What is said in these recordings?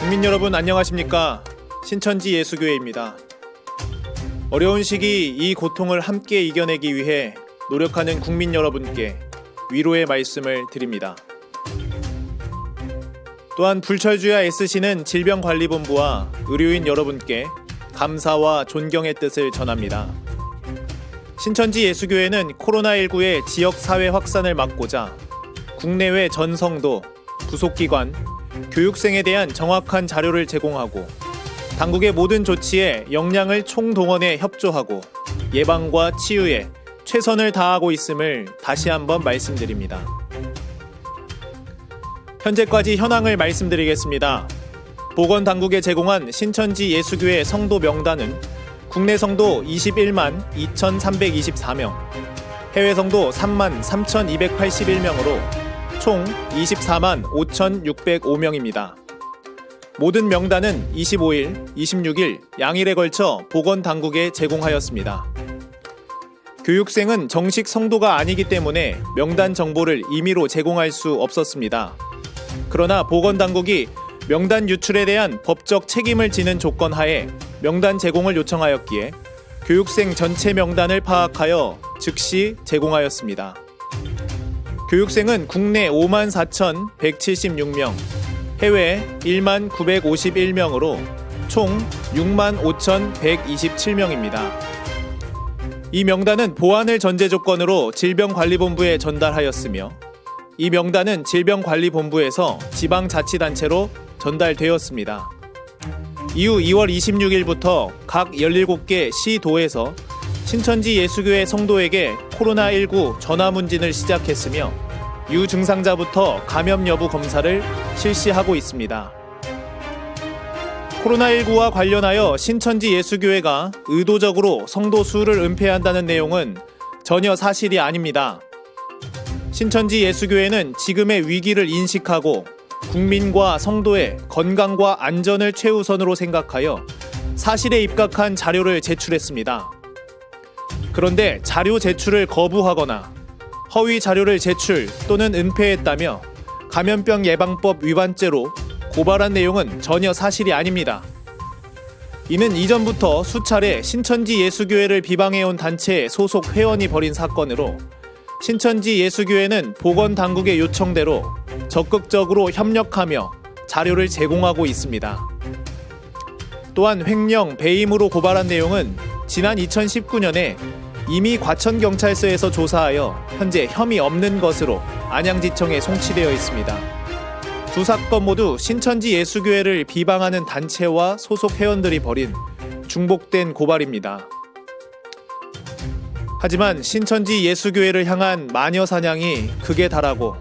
국민 여러분 안녕하십니까? 신천지 예수교회입니다. 어려운 시기 이 고통을 함께 이겨내기 위해 노력하는 국민 여러분께 위로의 말씀을 드립니다. 또한 불철주야 애쓰시는 질병관리본부와 의료인 여러분께 감사와 존경의 뜻을 전합니다. 신천지 예수교회는 코로나19의 지역사회 확산을 막고자 국내외 전 성도, 부속기관, 교육생에 대한 정확한 자료를 제공하고 당국의 모든 조치에 역량을 총동원해 협조하고 예방과 치유에 최선을 다하고 있음을 다시 한번 말씀드립니다. 현재까지 현황을 말씀드리겠습니다. 보건당국에 제공한 신천지 예수교회 성도 명단은 국내 성도 21만 2,324명, 해외 성도 3만 3,281명으로 총 24만 5,605명입니다. 모든 명단은 25일, 26일 양일에 걸쳐 보건당국에 제공하였습니다. 교육생은 정식 성도가 아니기 때문에 명단 정보를 임의로 제공할 수 없었습니다. 그러나 보건당국이 명단 유출에 대한 법적 책임을 지는 조건 하에 명단 제공을 요청하였기에 교육생 전체 명단을 파악하여 즉시 제공하였습니다. 교육생은 국내 5만 4,176명, 해외 1만 951명으로 총 6만 5,127명입니다. 이 명단은 보안을 전제 조건으로 질병관리본부에 전달하였으며 이 명단은 질병관리본부에서 지방자치단체로 전달되었습니다. 이후 2월 26일부터 각 17개 시도에서 신천지 예수교회 성도에게 코로나19 전화문진을 시작했으며 유증상자부터 감염 여부 검사를 실시하고 있습니다. 코로나19와 관련하여 신천지 예수교회가 의도적으로 성도 수를 은폐한다는 내용은 전혀 사실이 아닙니다. 신천지 예수교회는 지금의 위기를 인식하고 국민과 성도의 건강과 안전을 최우선으로 생각하여 사실에 입각한 자료를 제출했습니다. 그런데 자료 제출을 거부하거나 허위 자료를 제출 또는 은폐했다며 감염병 예방법 위반죄로 고발한 내용은 전혀 사실이 아닙니다. 이는 이전부터 수차례 신천지 예수교회를 비방해온 단체의 소속 회원이 벌인 사건으로 신천지 예수교회는 보건당국의 요청대로 적극적으로 협력하며 자료를 제공하고 있습니다. 또한 횡령, 배임으로 고발한 내용은 지난 2019년에 이미 과천경찰서에서 조사하여 현재 혐의 없는 것으로 안양지청에 송치되어 있습니다. 두 사건 모두 신천지 예수교회를 비방하는 단체와 소속 회원들이 벌인 중복된 고발입니다. 하지만 신천지 예수교회를 향한 마녀 사냥이 극에 달하고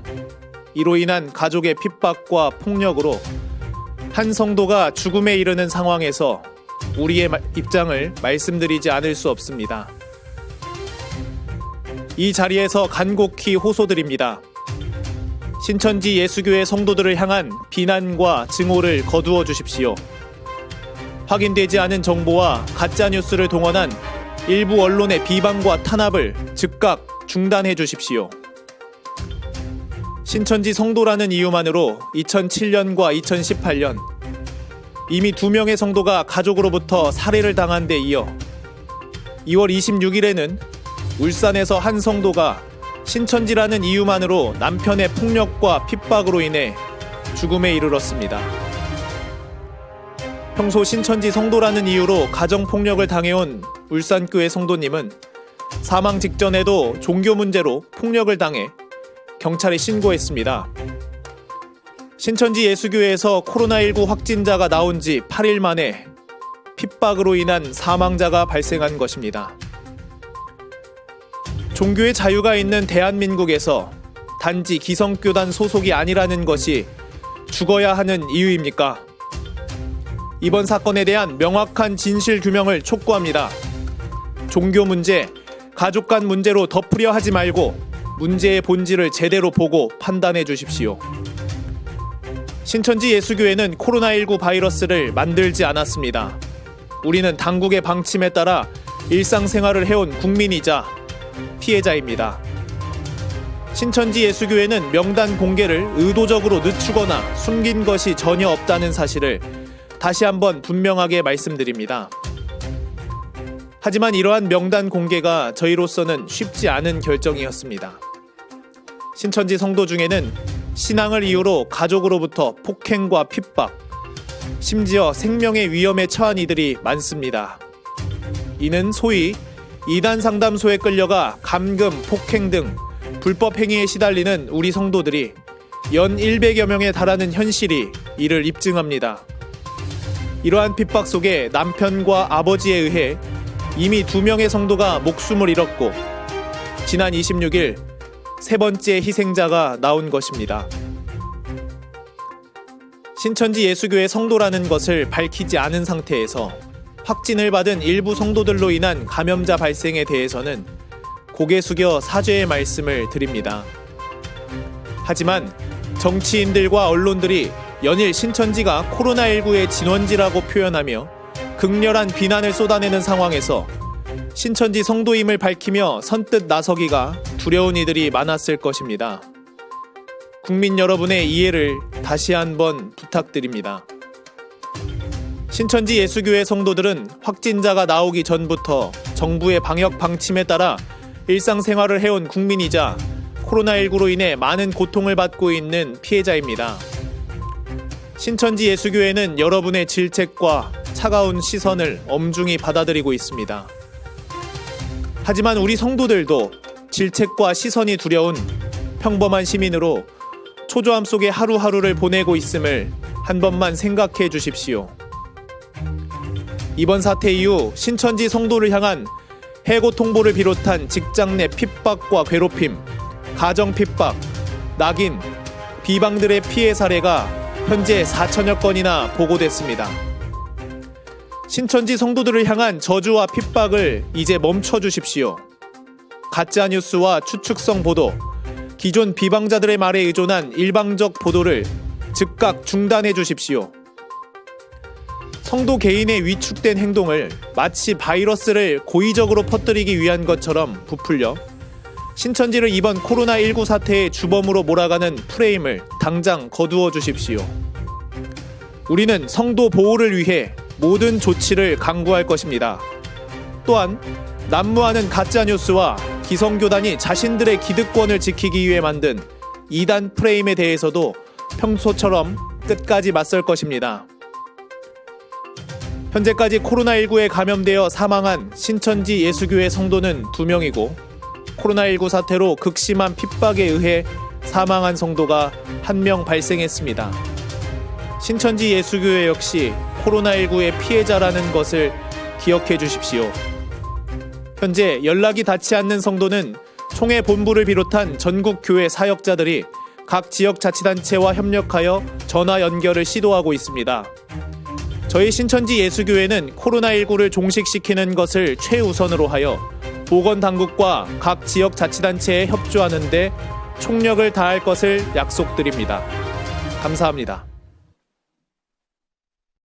이로 인한 가족의 핍박과 폭력으로 한 성도가 죽음에 이르는 상황에서 우리의 입장을 말씀드리지 않을 수 없습니다. 이 자리에서 간곡히 호소드립니다. 신천지 예수교회 성도들을 향한 비난과 증오를 거두어 주십시오. 확인되지 않은 정보와 가짜뉴스를 동원한 일부 언론의 비방과 탄압을 즉각 중단해 주십시오. 신천지 성도라는 이유만으로 2007년과 2018년 이미 2명의 성도가 가족으로부터 살해를 당한 데 이어 2월 26일에는 울산에서 한 성도가 신천지라는 이유만으로 남편의 폭력과 핍박으로 인해 죽음에 이르렀습니다. 평소 신천지 성도라는 이유로 가정폭력을 당해온 울산교회 성도님은 사망 직전에도 종교 문제로 폭력을 당해 경찰에 신고했습니다. 신천지 예수교회에서 코로나19 확진자가 나온 지 8일 만에 핍박으로 인한 사망자가 발생한 것입니다. 종교의 자유가 있는 대한민국에서 단지 기성교단 소속이 아니라는 것이 죽어야 하는 이유입니까? 이번 사건에 대한 명확한 진실 규명을 촉구합니다. 종교 문제, 가족 간 문제로 덮으려 하지 말고 문제의 본질을 제대로 보고 판단해 주십시오. 신천지 예수교회는 코로나19 바이러스를 만들지 않았습니다. 우리는 당국의 방침에 따라 일상생활을 해온 국민이자 피해자입니다. 신천지 예수교회는 명단 공개를 의도적으로 늦추거나 숨긴 것이 전혀 없다는 사실을 다시 한번 분명하게 말씀드립니다. 하지만 이러한 명단 공개가 저희로서는 쉽지 않은 결정이었습니다. 신천지 성도 중에는 신앙을 이유로 가족으로부터 폭행과 핍박, 심지어 생명의 위험에 처한 이들이 많습니다. 이는 소위 이단 상담소에 끌려가 감금, 폭행 등 불법 행위에 시달리는 우리 성도들이 연 100여 명에 달하는 현실이 이를 입증합니다. 이러한 핍박 속에 남편과 아버지에 의해 이미 2명의 성도가 목숨을 잃었고 지난 26일 세 번째 희생자가 나온 것입니다. 신천지 예수교회 성도라는 것을 밝히지 않은 상태에서 확진을 받은 일부 성도들로 인한 감염자 발생에 대해서는 고개 숙여 사죄의 말씀을 드립니다. 하지만 정치인들과 언론들이 연일 신천지가 코로나19의 진원지라고 표현하며 극렬한 비난을 쏟아내는 상황에서 신천지 성도임을 밝히며 선뜻 나서기가 두려운 이들이 많았을 것입니다. 국민 여러분의 이해를 다시 한번 부탁드립니다. 신천지 예수교회 성도들은 확진자가 나오기 전부터 정부의 방역 방침에 따라 일상생활을 해온 국민이자 코로나19로 인해 많은 고통을 받고 있는 피해자입니다. 신천지 예수교회는 여러분의 질책과 차가운 시선을 엄중히 받아들이고 있습니다. 하지만 우리 성도들도 질책과 시선이 두려운 평범한 시민으로 초조함 속에 하루하루를 보내고 있음을 한 번만 생각해 주십시오. 이번 사태 이후 신천지 성도를 향한 해고 통보를 비롯한 직장 내 핍박과 괴롭힘, 가정 핍박, 낙인, 비방들의 피해 사례가 현재 4천여 건이나 보고됐습니다. 신천지 성도들을 향한 저주와 핍박을 이제 멈춰주십시오. 가짜뉴스와 추측성 보도, 기존 비방자들의 말에 의존한 일방적 보도를 즉각 중단해 주십시오. 성도 개인의 위축된 행동을 마치 바이러스를 고의적으로 퍼뜨리기 위한 것처럼 부풀려 신천지를 이번 코로나19 사태의 주범으로 몰아가는 프레임을 당장 거두어 주십시오. 우리는 성도 보호를 위해 모든 조치를 강구할 것입니다. 또한 난무하는 가짜뉴스와 기성교단이 자신들의 기득권을 지키기 위해 만든 이단 프레임에 대해서도 평소처럼 끝까지 맞설 것입니다. 현재까지 코로나19에 감염되어 사망한 신천지 예수교회 성도는 2명이고 코로나19 사태로 극심한 핍박에 의해 사망한 성도가 1명 발생했습니다. 신천지 예수교회 역시 코로나19의 피해자라는 것을 기억해 주십시오. 현재 연락이 닿지 않는 성도는 총회 본부를 비롯한 전국 교회 사역자들이 각 지역자치단체와 협력하여 전화 연결을 시도하고 있습니다. 저희 신천지 예수교회는 코로나19를 종식시키는 것을 최우선으로 하여 보건당국과 각 지역자치단체에 협조하는 데 총력을 다할 것을 약속드립니다. 감사합니다.